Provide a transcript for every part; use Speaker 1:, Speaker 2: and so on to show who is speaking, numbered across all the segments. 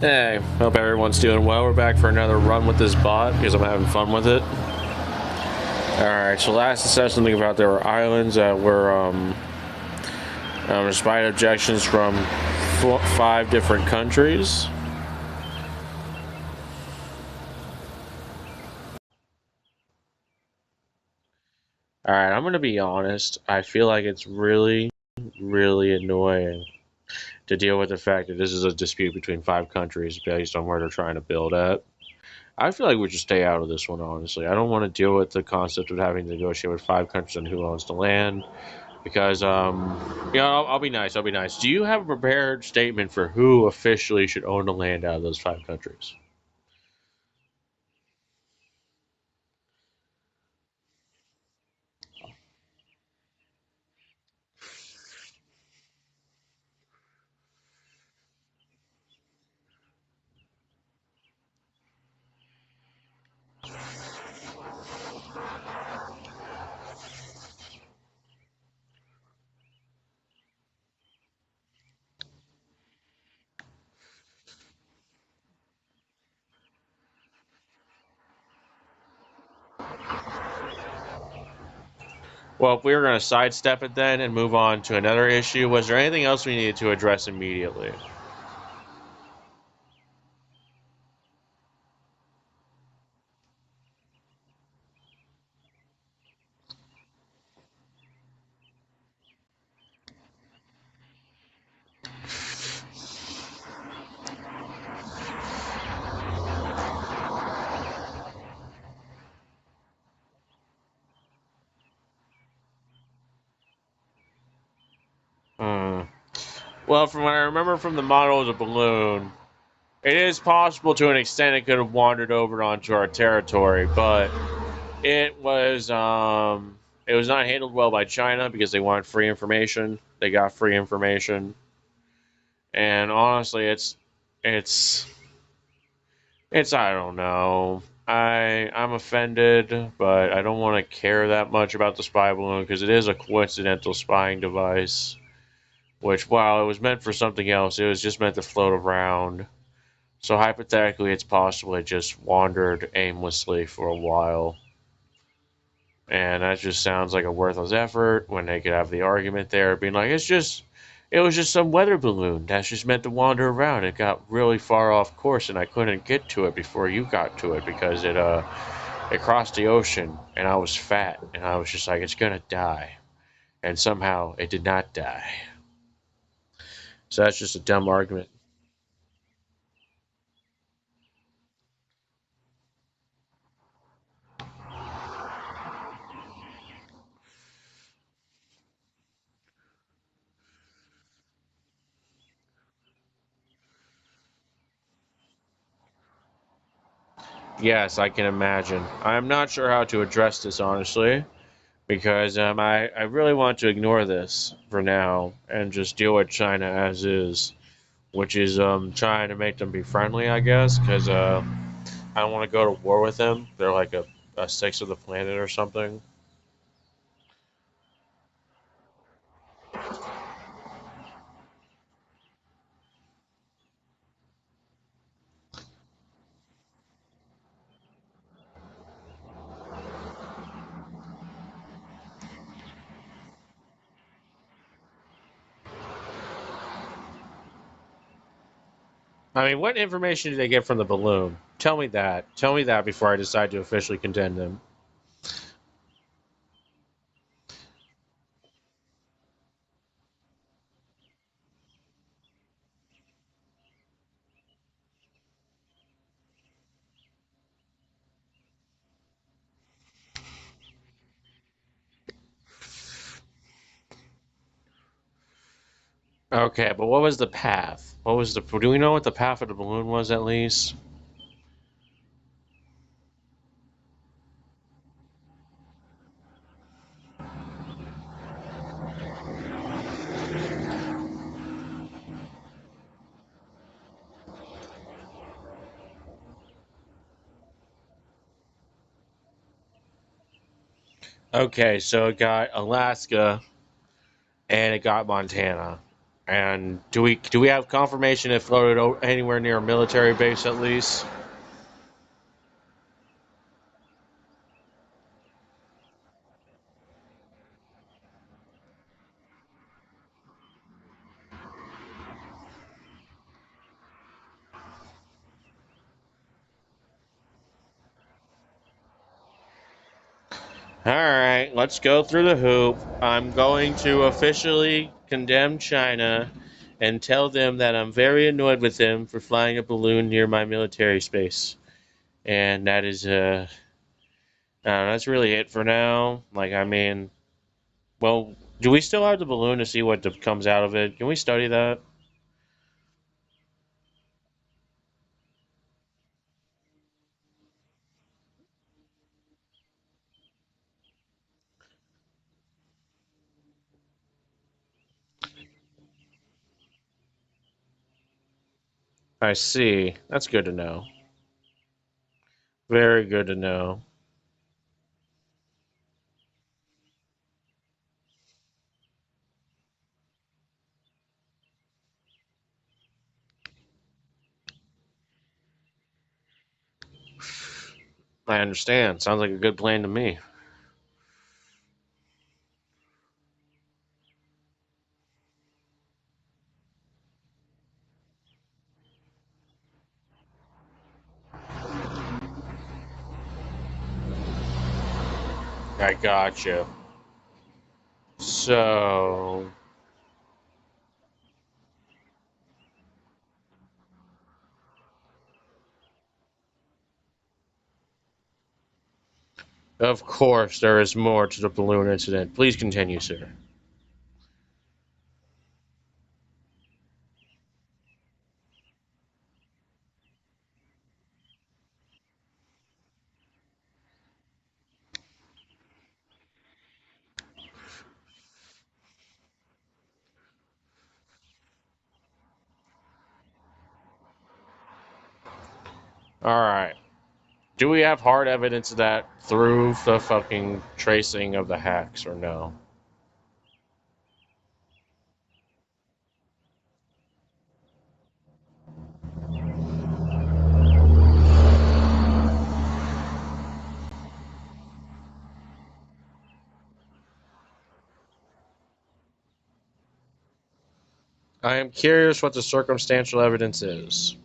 Speaker 1: Hey, hope everyone's doing well. We're back for another run with this bot because I'm having fun with it. Alright, so last it said something about there were islands that were, despite objections from 5 different countries. Alright, I'm gonna be honest. I feel like it's really, really annoying to deal with the fact that this is a dispute between 5 countries based on where they're trying to build at. I feel like we should stay out of this one, honestly. I don't want to deal with the concept of having to negotiate with 5 countries on who owns the land. Because, I'll be nice. I'll be nice. Do you have a prepared statement for who officially should own the land out of those 5 countries? Well, if we were going to sidestep it then and move on to another issue, was there anything else we needed to address immediately? Hmm. Well, from what I remember from the model of the balloon, it is possible to an extent it could have wandered over onto our territory, but it was not handled well by China because they wanted free information. They got free information, and honestly, it's I don't know. I'm offended, but I don't want to care that much about the spy balloon because it is a coincidental spying device. Which, while it was meant for something else, it was just meant to float around. So hypothetically, it's possible it just wandered aimlessly for a while. And that just sounds like a worthless effort when they could have the argument there being like, it was just some weather balloon that's just meant to wander around. It got really far off course and I couldn't get to it before you got to it because it crossed the ocean and I was fat and I was just like, it's gonna die. And somehow it did not die. So that's just a dumb argument. Yes, I can imagine. I'm not sure how to address this honestly, because I really want to ignore this for now and just deal with China as is, which is trying to make them be friendly, I guess, because I don't want to go to war with them. They're like a sixth of the planet or something. I mean, what information did they get from the balloon? Tell me that. Tell me that before I decide to officially condemn them. Okay, but what was the path? What was the? Do we know what the path of the balloon was at least? Okay, so it got Alaska and it got Montana. And do we have confirmation it floated anywhere near a military base at least? All right, let's go through the hoop. I'm going to officially condemn China and tell them that I'm very annoyed with them for flying a balloon near my military space. And that's really it for now. Like, I mean, well, do we still have the balloon to see what comes out of it? Can we study that? I see. That's good to know. Very good to know. I understand. Sounds like a good plan to me. I got you. So, of course, there is more to the balloon incident. Please continue, sir. All right. Do we have hard evidence of that through the fucking tracing of the hacks or no? I am curious what the circumstantial evidence is.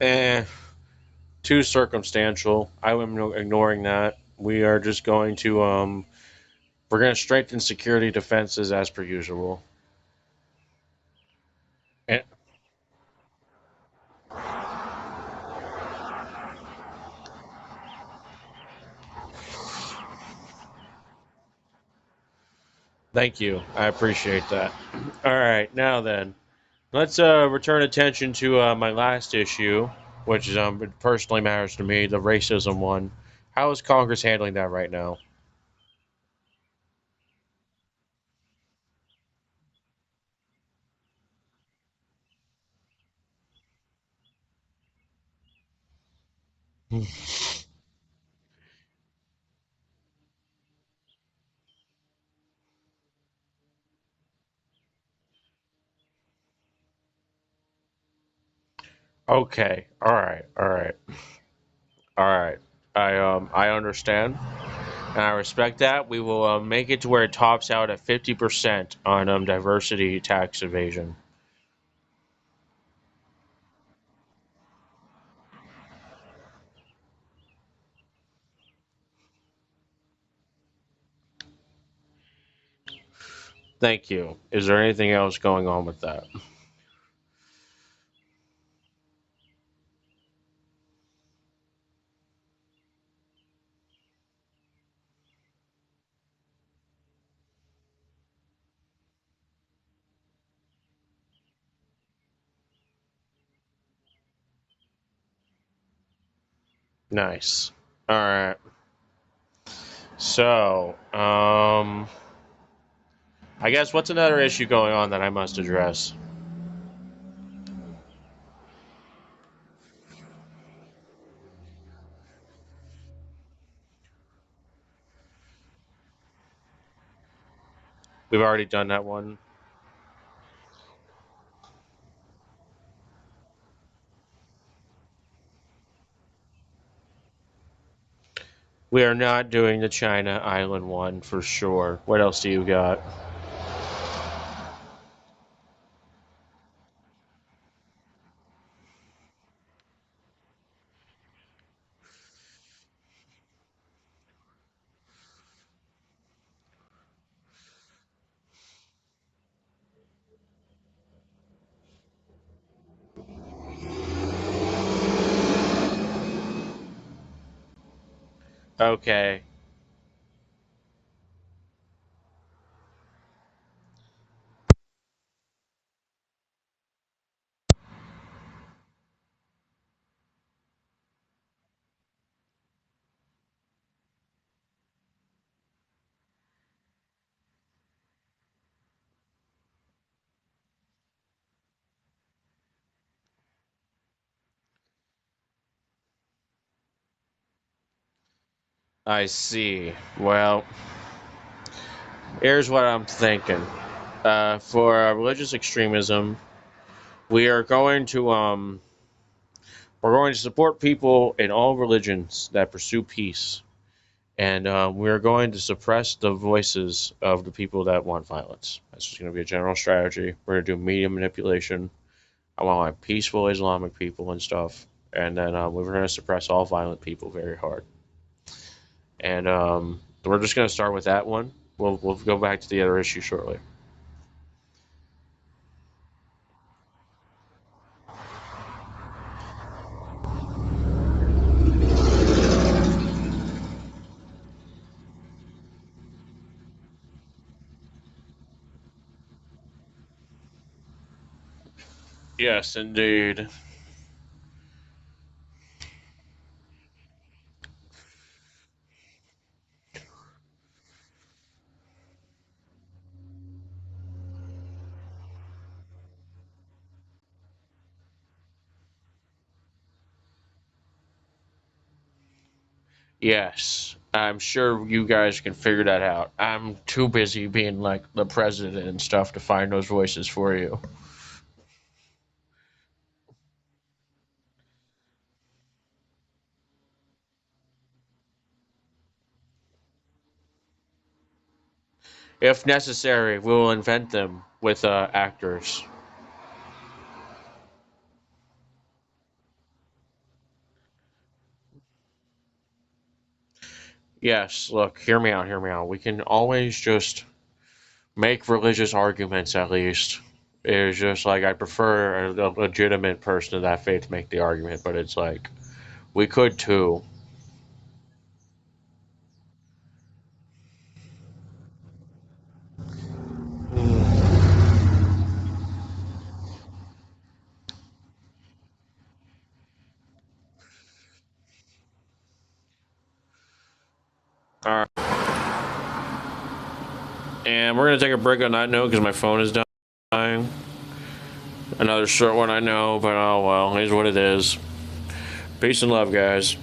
Speaker 1: Eh, too circumstantial. I am ignoring that. We are just going to we're going to strengthen security defenses as per usual. And thank you. I appreciate that. All right, now then, let's return attention to my last issue, which is it personally matters to me, the racism one. How is Congress handling that right now? Okay. All right. All right. All right. I understand and I respect that. We will make it to where it tops out at 50% on diversity tax evasion. Thank you. Is there anything else going on with that? Nice. All right. So, I guess what's another issue going on that I must address? We've already done that one. We are not doing the China Island one for sure. What else do you got? Okay. I see. Well, here's what I'm thinking. For religious extremism, we are going to we're going to support people in all religions that pursue peace, and we're going to suppress the voices of the people that want violence. That's just going to be a general strategy. We're going to do media manipulation. I want like peaceful Islamic people and stuff, and then we're going to suppress all violent people very hard. And we're just going to start with that one. We'll go back to the other issue shortly. Yes, indeed. Yes, I'm sure you guys can figure that out. I'm too busy being like the president and stuff to find those voices for you. If necessary, we will invent them with actors. Yes, look, hear me out, hear me out. We can always just make religious arguments at least. It's just like I prefer a legitimate person of that faith to make the argument, but it's like we could too. All right, and we're gonna take a break on that note because my phone is dying. Another short one, I know, but oh well, it is what it is. Peace and love, guys.